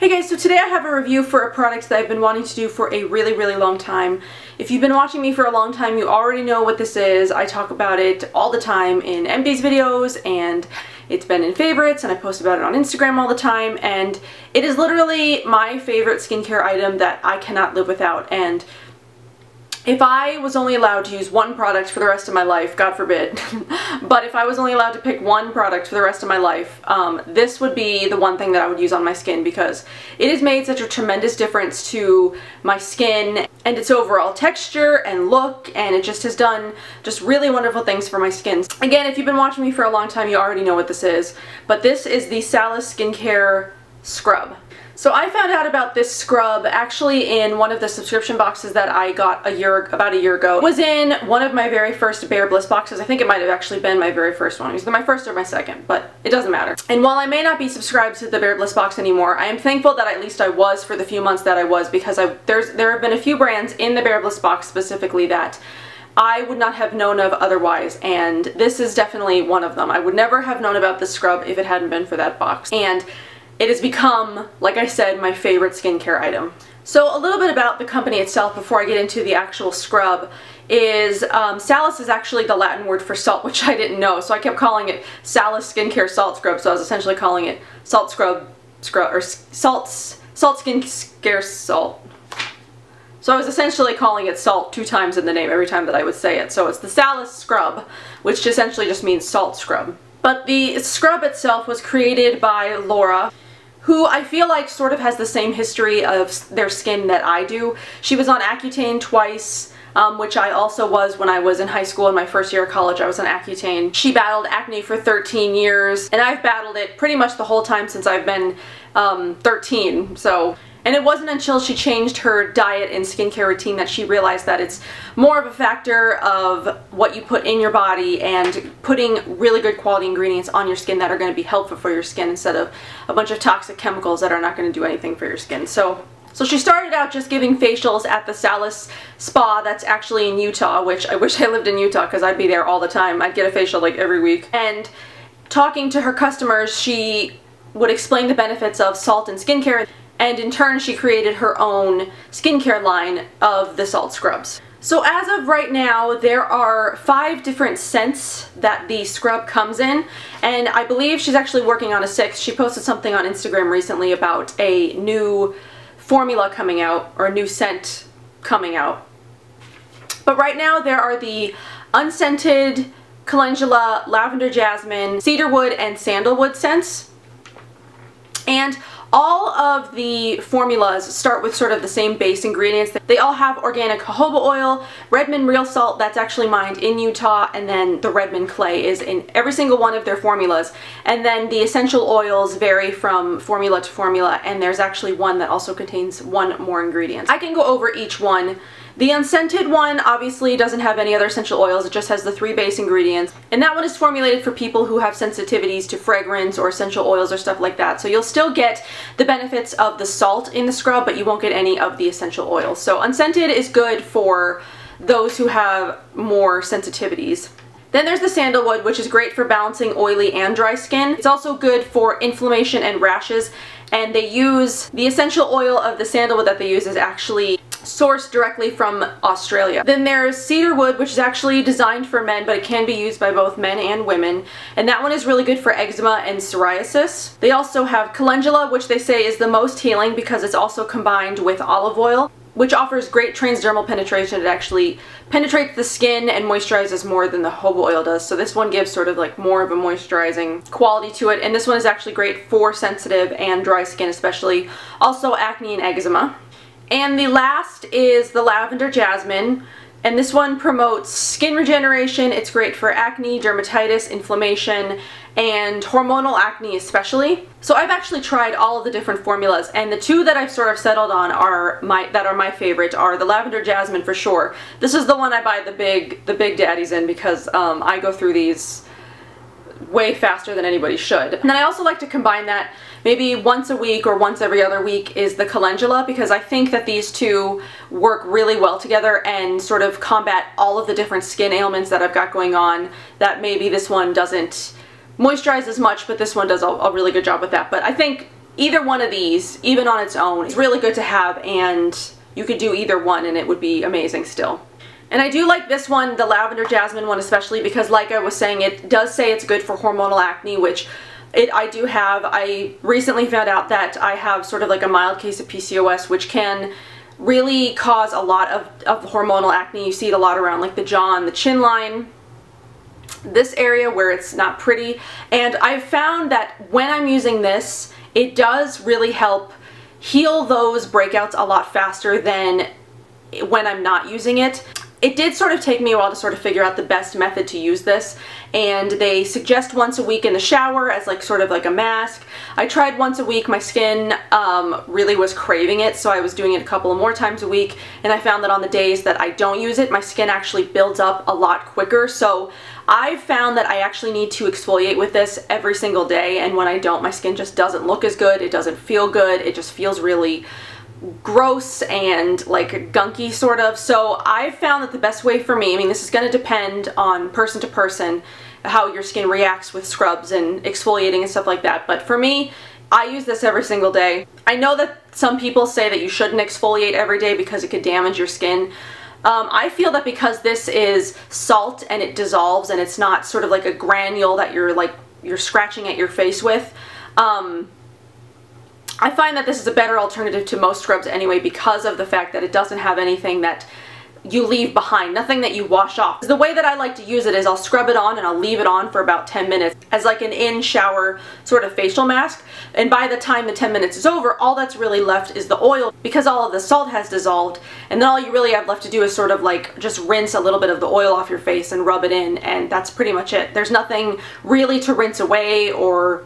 Hey guys, so today I have a review for a product that I've been wanting to do for a really long time. If you've been watching me for a long time, you already know what this is. I talk about it all the time in MD's videos, and it's been in favorites, and I post about it on Instagram all the time, and it is literally my favorite skincare item that I cannot live without. And if I was only allowed to use one product for the rest of my life, God forbid, but if I was only allowed to pick one product for the rest of my life, this would be the one thing that I would use on my skin, because it has made such a tremendous difference to my skin and its overall texture and look, and it just has done just really wonderful things for my skin. Again, if you've been watching me for a long time, you already know what this is, but this is the Salis Skincare Scrub. So I found out about this scrub actually in one of the subscription boxes that I got about a year ago. It was in one of my very first Bare Bliss boxes. I think it might have actually been my very first one. It was my first or my second, but it doesn't matter. And while I may not be subscribed to the Bare Bliss box anymore, I am thankful that at least I was for the few months that I was, because there have been a few brands in the Bare Bliss box specifically that I would not have known of otherwise, and this is definitely one of them. I would never have known about this scrub if it hadn't been for that box. And it has become, like I said, my favorite skincare item. So a little bit about the company itself before I get into the actual scrub is Salis is actually the Latin word for salt, which I didn't know. So I kept calling it Salis Skincare Salt Scrub. So I was essentially calling it Salt Scrub, or Salt Skincare Salt. So I was essentially calling it salt 2 times in the name every time that I would say it. So it's the Salis Scrub, which essentially just means salt scrub. But the scrub itself was created by Laura, who I feel like sort of has the same history of their skin that I do. She was on Accutane twice, which I also was when I was in high school. In my first year of college, I was on Accutane. She battled acne for 13 years, and I've battled it pretty much the whole time since I've been 13. And it wasn't until she changed her diet and skincare routine that she realized that it's more of a factor of what you put in your body and putting really good quality ingredients on your skin that are going to be helpful for your skin, instead of a bunch of toxic chemicals that are not going to do anything for your skin. So she started out just giving facials at the Salis spa that's actually in Utah, which I wish I lived in Utah because I'd be there all the time. I'd get a facial like every week. And talking to her customers, she would explain the benefits of salt and skincare. And in turn, she created her own skincare line of the salt scrubs. So as of right now, there are 5 different scents that the scrub comes in, and I believe she's actually working on a 6th. She posted something on Instagram recently about a new formula coming out, or a new scent coming out. But right now there are the unscented Calendula, Lavender Jasmine, Cedarwood, and Sandalwood scents. And all of the formulas start with sort of the same base ingredients. They all have organic jojoba oil, Redmond real salt that's actually mined in Utah, and then the Redmond clay is in every single one of their formulas. And then the essential oils vary from formula to formula, and there's actually one that also contains 1 more ingredient. I can go over each one. The unscented one obviously doesn't have any other essential oils, it just has the 3 base ingredients. And that one is formulated for people who have sensitivities to fragrance or essential oils or stuff like that. So you'll still get the benefits of the salt in the scrub, but you won't get any of the essential oils. So unscented is good for those who have more sensitivities. Then there's the sandalwood, which is great for balancing oily and dry skin. It's also good for inflammation and rashes, and they use the essential oil of the sandalwood that they use is actually sourced directly from Australia. Then there's cedarwood, which is actually designed for men, but it can be used by both men and women, and that one is really good for eczema and psoriasis. They also have calendula, which they say is the most healing because it's also combined with olive oil, which offers great transdermal penetration. It actually penetrates the skin and moisturizes more than the jojoba oil does. So this one gives sort of like more of a moisturizing quality to it, and this one is actually great for sensitive and dry skin especially, also acne and eczema. And the last is the Lavender Jasmine, and this one promotes skin regeneration. It's great for acne, dermatitis, inflammation, and hormonal acne especially. So I've actually tried all of the different formulas, and the 2 that I've sort of settled on are my favorite are the Lavender Jasmine for sure. This is the one I buy the big daddies in because I go through these way faster than anybody should. And then I also like to combine that maybe once a week or once every other week is the calendula, because I think that these 2 work really well together and sort of combat all of the different skin ailments that I've got going on that maybe this one doesn't moisturize as much, but this one does a really good job with that. But I think either one of these, even on its own, is really good to have, and you could do either one and it would be amazing still. And I do like this one, the Lavender Jasmine one especially, because like I was saying, it does say it's good for hormonal acne, which I do have. I recently found out that I have sort of like a mild case of PCOS, which can really cause a lot of hormonal acne. You see it a lot around like the jaw and the chin line, this area where it's not pretty. And I've found that when I'm using this, it does really help heal those breakouts a lot faster than when I'm not using it. It did sort of take me a while to sort of figure out the best method to use this, and they suggest once a week in the shower as like sort of like a mask. I tried once a week. My skin really was craving it, so I was doing it a couple of more times a week, and I found that on the days that I don't use it, my skin actually builds up a lot quicker. So I found that I actually need to exfoliate with this every single day, and when I don't, my skin just doesn't look as good, it doesn't feel good, it just feels really gross and like gunky sort of. So I found that the best way for me, I mean this is going to depend on person to person how your skin reacts with scrubs and exfoliating and stuff like that, but for me, I use this every single day. I know that some people say that you shouldn't exfoliate every day because it could damage your skin. I feel that because this is salt and it dissolves and it's not sort of like a granule that you're scratching at your face with, I find that this is a better alternative to most scrubs anyway, because of the fact that it doesn't have anything that you leave behind, nothing that you wash off. The way that I like to use it is I'll scrub it on and I'll leave it on for about 10 minutes as like an in-shower sort of facial mask, and by the time the 10 minutes is over, all that's really left is the oil, because all of the salt has dissolved, and then all you really have left to do is sort of like just rinse a little bit of the oil off your face and rub it in, and that's pretty much it. There's nothing really to rinse away, or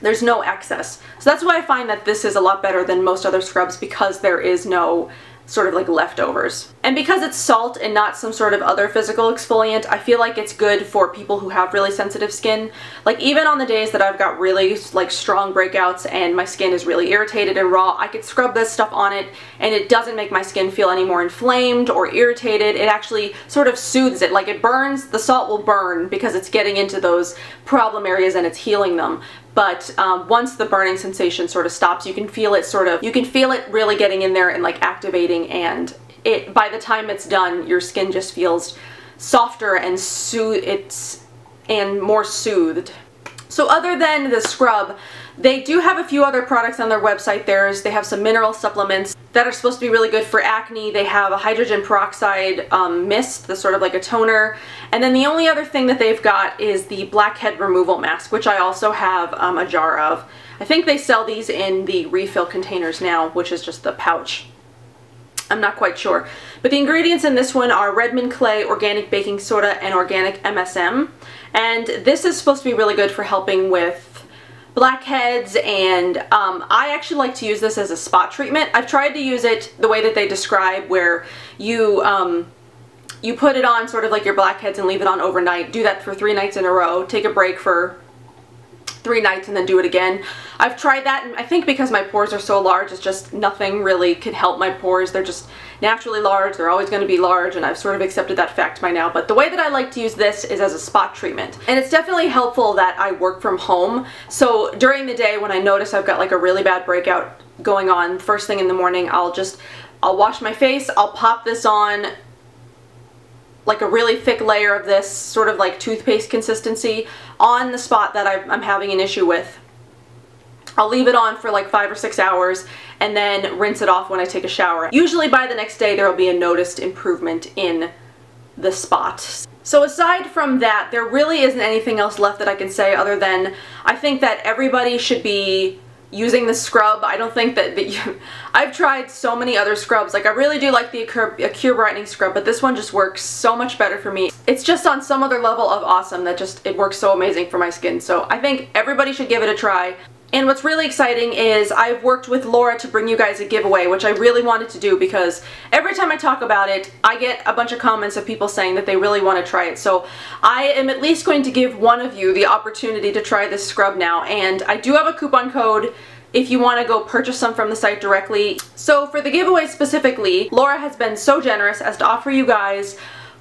there's no excess. So that's why I find that this is a lot better than most other scrubs, because there is no sort of like leftovers. And because it's salt and not some sort of other physical exfoliant, I feel like it's good for people who have really sensitive skin. Like even on the days that I've got really like strong breakouts and my skin is really irritated and raw, I could scrub this stuff on it and it doesn't make my skin feel any more inflamed or irritated. It actually sort of soothes it. Like it burns, the salt will burn because it's getting into those problem areas and it's healing them. But once the burning sensation sort of stops, you can feel it really getting in there and like activating, and by the time it's done, your skin just feels softer and more soothed. So other than the scrub, they do have a few other products on their website. They have some mineral supplements that are supposed to be really good for acne. They have a hydrogen peroxide mist, that's sort of like a toner. And then the only other thing that they've got is the blackhead removal mask, which I also have a jar of. I think they sell these in the refill containers now, which is just the pouch. I'm not quite sure. But the ingredients in this one are Redmond clay, organic baking soda, and organic MSM. And this is supposed to be really good for helping with blackheads, and I actually like to use this as a spot treatment. I've tried to use it the way that they describe, where you put it on sort of like your blackheads and leave it on overnight. Do that for 3 nights in a row. Take a break for 3 nights and then do it again. I've tried that, and I think because my pores are so large, it's just nothing really could help my pores. They're just naturally large. They're always going to be large, and I've sort of accepted that fact by now. But the way that I like to use this is as a spot treatment. And it's definitely helpful that I work from home. So during the day when I notice I've got like a really bad breakout going on, first thing in the morning, I'll wash my face, I'll pop this on, like a really thick layer of this, sort of like toothpaste consistency, on the spot that I'm having an issue with. I'll leave it on for like 5 or 6 hours and then rinse it off when I take a shower. Usually by the next day there will be a noticed improvement in the spot. So aside from that, there really isn't anything else left that I can say other than I think that everybody should be using the scrub. I don't think that I've tried so many other scrubs. Like I really do like the Cure Brightening Scrub, but this one just works so much better for me. It's just on some other level of awesome that it works so amazing for my skin. So I think everybody should give it a try. And what's really exciting is I've worked with Laura to bring you guys a giveaway, which I really wanted to do because every time I talk about it, I get a bunch of comments of people saying that they really want to try it. So I am at least going to give one of you the opportunity to try this scrub now. And I do have a coupon code if you want to go purchase some from the site directly. So for the giveaway specifically, Laura has been so generous as to offer you guys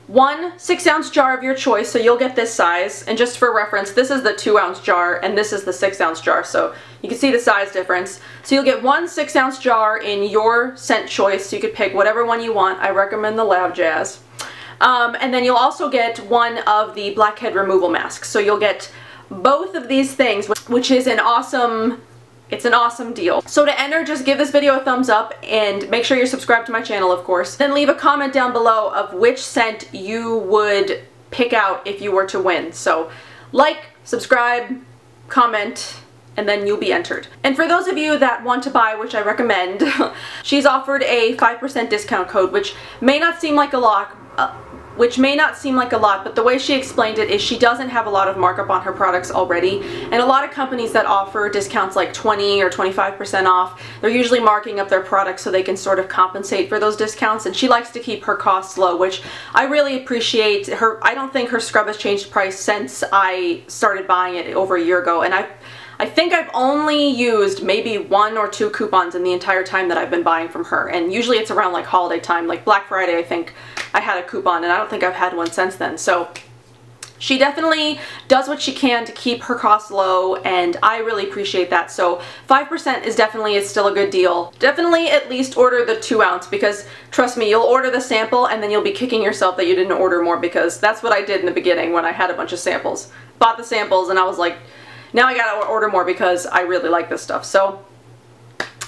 one 6-ounce jar of your choice, so you'll get this size, and just for reference, this is the 2-ounce jar and this is the 6-ounce jar, so you can see the size difference. So you'll get one 6-ounce jar in your scent choice, so you could pick whatever one you want. I recommend the Lav Jazz. And then you'll also get one of the blackhead removal masks, so you'll get both of these things, which is an awesome... It's an awesome deal. So to enter, just give this video a thumbs up and make sure you're subscribed to my channel, of course. Then leave a comment down below of which scent you would pick out if you were to win. So like, subscribe, comment, and then you'll be entered. And for those of you that want to buy, which I recommend, she's offered a 5% discount code, which may not seem like a lot, but the way she explained it is she doesn't have a lot of markup on her products already, and a lot of companies that offer discounts like 20 or 25% off, they're usually marking up their products so they can sort of compensate for those discounts, and she likes to keep her costs low, which I really appreciate. I don't think her scrub has changed price since I started buying it over a year ago, and I think I've only used maybe 1 or 2 coupons in the entire time that I've been buying from her, and usually it's around like holiday time, like Black Friday I think I had a coupon, and I don't think I've had one since then. So she definitely does what she can to keep her costs low, and I really appreciate that. So 5% is definitely still a good deal. Definitely at least order the 2-ounce, because trust me, you'll order the sample and then you'll be kicking yourself that you didn't order more, because that's what I did in the beginning when I had a bunch of samples. Bought the samples and I was like, now I gotta order more because I really like this stuff. So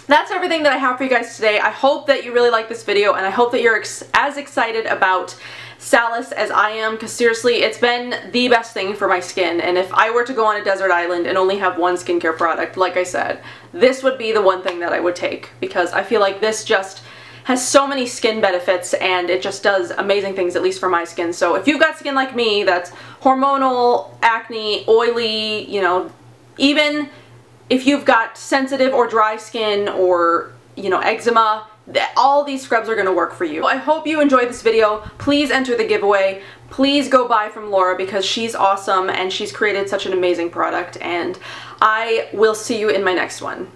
that's everything that I have for you guys today. I hope that you really like this video, and I hope that you're as excited about Salis as I am, because seriously, it's been the best thing for my skin, and if I were to go on a desert island and only have one skincare product, like I said, this would be the one thing that I would take, because I feel like this just has so many skin benefits and it just does amazing things, at least for my skin. So if you've got skin like me that's hormonal, acne, oily, you know, even if you've got sensitive or dry skin or, you know, eczema, all these scrubs are going to work for you. I hope you enjoyed this video. Please enter the giveaway. Please go buy from Laura, because she's awesome and she's created such an amazing product, and I will see you in my next one.